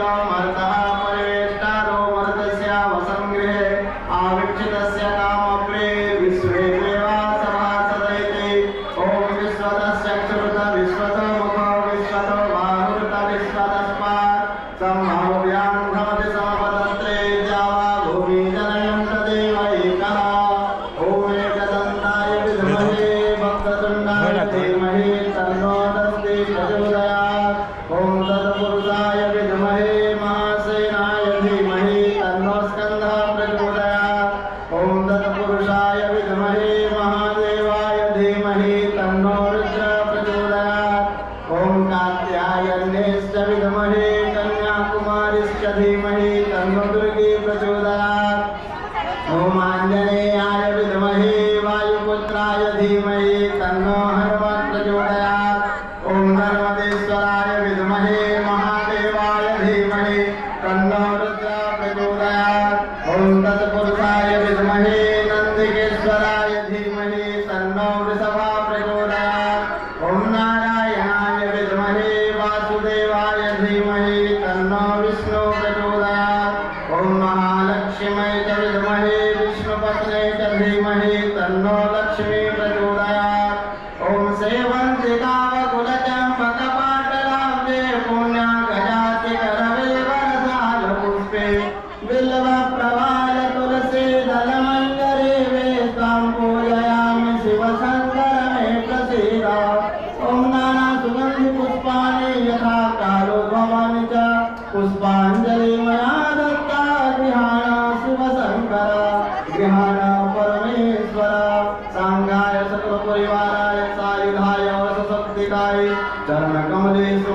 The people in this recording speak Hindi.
मर्तः परिवेष्टारो मर्तस्य वसङ्गृहे आवीक्षितस्य कामप्रे विश्वे देवा सभासदैते ॐ विश्वतस्य क्षुरुत विश्वतो मुखो विश्वतो बाहुरुत विश्वतस्मात् सम्भाव्यां भवति समपदत्रे द्यावा भूमि जनयं तदेव एकः ॐ एकदन्ताय विद्महे वक्रतुण्डाय धीमहि तन्नो दन्ति प्रचोदयात् ॐ तत्पुरुषाय विद्महे महासेनाय धीमहि तन्नो स्कन्दः प्रचोदयात् ॐ तत्पुरुषाय विद्महे महादेवाय धीमहि तन्नो रुद्रः प्रचोदयात् ॐ कात्यायन्यश्च विद्महे कन्याकुमारीश्च धीमहि तन्नो दुर्गे प्रचोदयात् ॐ आञ्जनेयाय विद्महे वायुपुत्राय धीमहि तन्नो हनुमत् प्रचोदयात् ॐ नर्मदेश्वराय विद्महे महादेवाय धीमहि तन्नो रुद्रः प्रचोदयात् ॐ तत्पुरुषाय विद्महे नन्दिकेश्वराय धीमहि तन्नो वृषभः प्रचोदयात् ॐ नारायणाय विद्महे वासुदेवाय धीमहि तन्नो विष्णुः प्रचोदयात् ॐ महालक्ष्म्यै च विद्महे विष्णुपत्न्यै च धीमहि तन्नो लक्ष्मी प्रचोदयात् ॐ सेवन्तिकावकुलचम्पकपाटलाब्जे पुण्यागजातिकरविलवरसालपुष्पे बिल्वप्रवालतुलसीदलमञ्जरे वे त्वां पूजयामि शिवशङ्कर मे प्रसीद ॐ नानासुगन्धिपुष्पाणि यथा कालोद्भवानि च पुष्पाञ्जलि मया दत्ता गृहाण शिवशङ्कर गृहाण परमेश्वर सांगाय सकलपरिवाराय सायुधाय सशक्तिकाय चरणकमलेषु